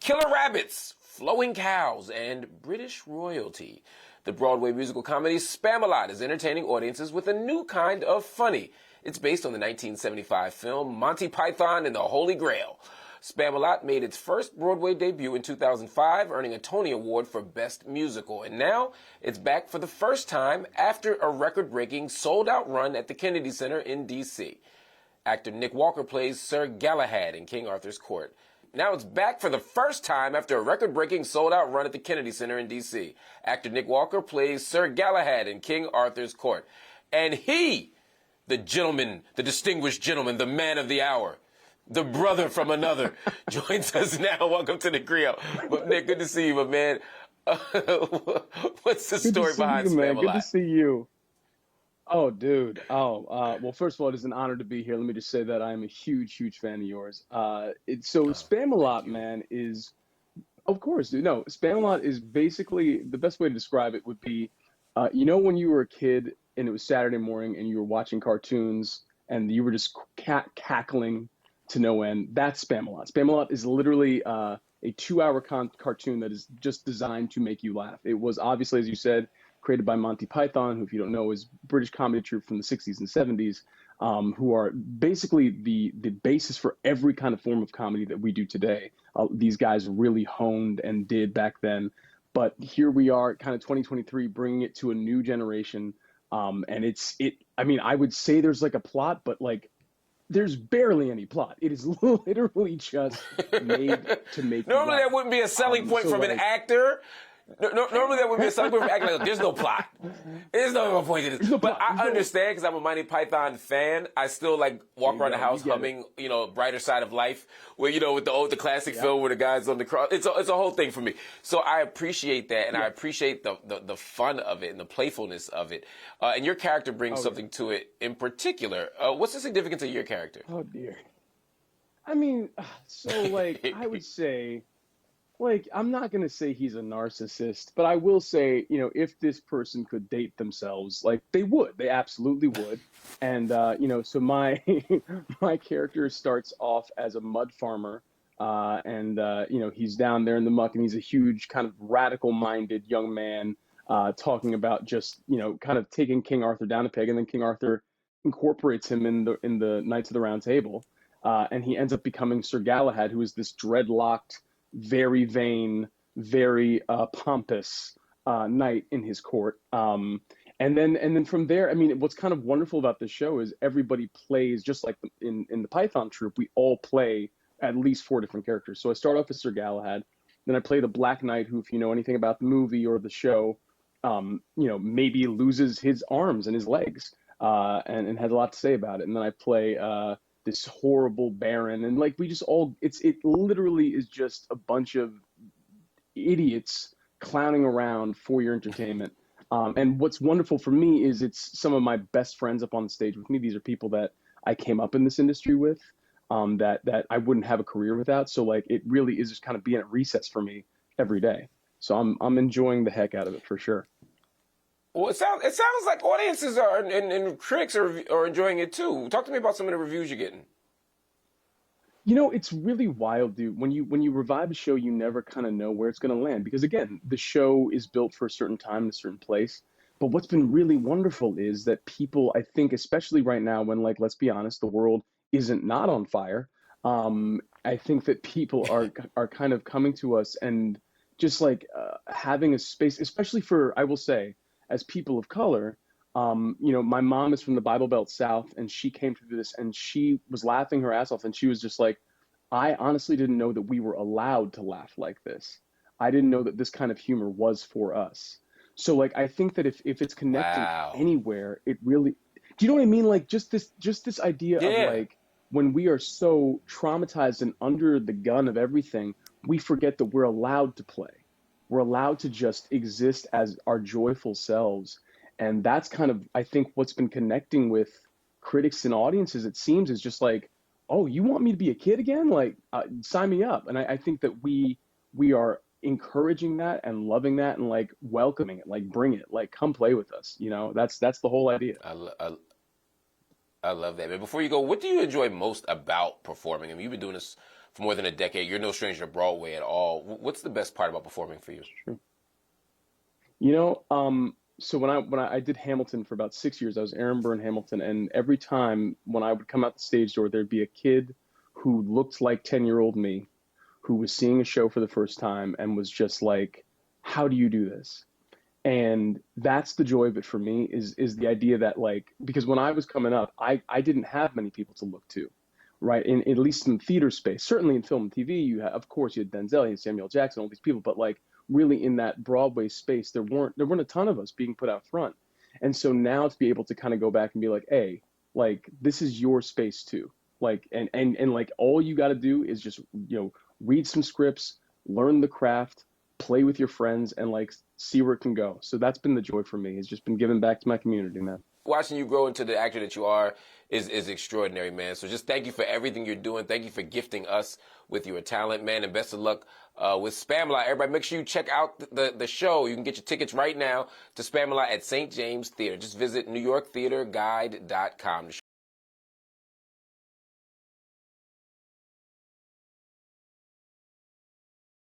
killer rabbits, flowing cows, and British royalty. The Broadway musical comedy Spamalot is entertaining audiences with a new kind of funny. It's based on the 1975 film Monty Python and the Holy Grail. Spamalot made its first Broadway debut in 2005, earning a Tony Award for Best Musical. And now it's back for the first time after a record-breaking sold-out run at the Kennedy Center in D.C. Actor Nick Walker plays Sir Galahad in King Arthur's court. Now it's back for the first time after a record-breaking sold-out run at the Kennedy Center in D.C. Actor Nick Walker plays Sir Galahad in King Arthur's court. And he, the gentleman, the distinguished gentleman, the man of the hour, the brother from another, joins us now. Welcome to the Griot. But Nick, good to see you, my man. What's the story behind Spamalot? Good to see you. Oh, dude. Well, first of all, it is an honor to be here. Let me just say that I am a huge, huge fan of yours. Spamalot, man, is, of course, dude. No, Spamalot is basically, the best way to describe it would be, when you were a kid and it was Saturday morning and you were watching cartoons and you were just cackling to no end. That's Spamalot. Spamalot is literally a 2-hour cartoon that is just designed to make you laugh. It was obviously, as you said, created by Monty Python, who, if you don't know, is a British comedy troupe from the 60s and 70s, who are basically the basis for every kind of form of comedy that we do today. These guys really honed and did back then. But here we are, kind of 2023, bringing it to a new generation. And I would say there's like a plot, but like, there's barely any plot. It is literally just made to make. Normally, that wouldn't be a selling point from an actor. Normally, that would be a selling point from acting. Like, there's no plot. There's no point to this. But I understand because I'm a Monty Python fan. I still walk around the house humming, Brighter Side of Life, where with the classic film where the guy's on the cross. It's a whole thing for me. So I appreciate that, and I appreciate the fun of it and the playfulness of it. And your character brings something to it in particular. What's the significance of your character? Oh dear. I mean, I would say. I'm not going to say he's a narcissist, but I will say, if this person could date themselves, they would. They absolutely would. And, so my my character starts off as a mud farmer, and he's down there in the muck, and he's a huge kind of radical-minded young man talking about just, kind of taking King Arthur down a peg, and then King Arthur incorporates him in the Knights of the Round Table, and he ends up becoming Sir Galahad, who is this dreadlocked, very vain, very pompous knight in his court. And then from there, what's kind of wonderful about this show is everybody plays just like in the Python troupe. We all play at least 4 different characters. So I start off as Sir Galahad, then I play the Black Knight, who, if you know anything about the movie or the show, maybe loses his arms and his legs, and has a lot to say about it. And then I play this horrible Baron, and we just it literally is just a bunch of idiots clowning around for your entertainment. And what's wonderful for me is it's some of my best friends up on the stage with me. These are people that I came up in this industry with, that I wouldn't have a career without. So it really is just kind of being at recess for me every day. So I'm enjoying the heck out of it for sure. Well, it sounds like audiences are and critics are enjoying it too. Talk to me about some of the reviews you're getting. It's really wild, dude. When you revive a show, you never kind of know where it's going to land, because again, the show is built for a certain time in a certain place. But what's been really wonderful is that people, I think, especially right now when, let's be honest, the world isn't not on fire. I think that people are kind of coming to us and just having a space, especially for, I will say, as people of color. My mom is from the Bible Belt South, and she came through this, and she was laughing her ass off, and she was just like, I honestly didn't know that we were allowed to laugh like this. I didn't know that this kind of humor was for us. So I think that if it's connecting anywhere, it really, do you know what I mean? Just this idea of when we are so traumatized and under the gun of everything, we forget that we're allowed to play. We're allowed to just exist as our joyful selves. And that's kind of, I think, what's been connecting with critics and audiences, it seems, is just oh, you want me to be a kid again? Sign me up. And I think that we are encouraging that and loving that and welcoming it, bring it, come play with us. That's the whole idea. I love that, man. Before you go, what do you enjoy most about performing? You've been doing this for more than a decade. You're no stranger to Broadway at all. What's the best part about performing for you? Sure. You know, so when I did Hamilton for about 6 years, I was Aaron Burr in Hamilton, and every time when I would come out the stage door, there'd be a kid who looked like 10-year-old me, who was seeing a show for the first time and was just like, "How do you do this?" And that's the joy of it for me is the idea that, like, because when I was coming up, I didn't have many people to look to, right? At least in theater space, certainly in film and TV, of course you had Denzel, you had Samuel Jackson, all these people, but like really in that Broadway space, there weren't a ton of us being put out front. And so now to be able to kind of go back and be like, hey, like this is your space too. Like and like all you got to do is just, read some scripts, learn the craft, play with your friends, and like see where it can go. So that's been the joy for me. It's just been giving back to my community, man. Watching you grow into the actor that you are is extraordinary, man. So just thank you for everything you're doing. Thank you for gifting us with your talent, man, and best of luck with Spamalot. Everybody, make sure you check out the show. You can get your tickets right now to Spamalot at St. James Theater. Just visit NewYorkTheaterGuide.com.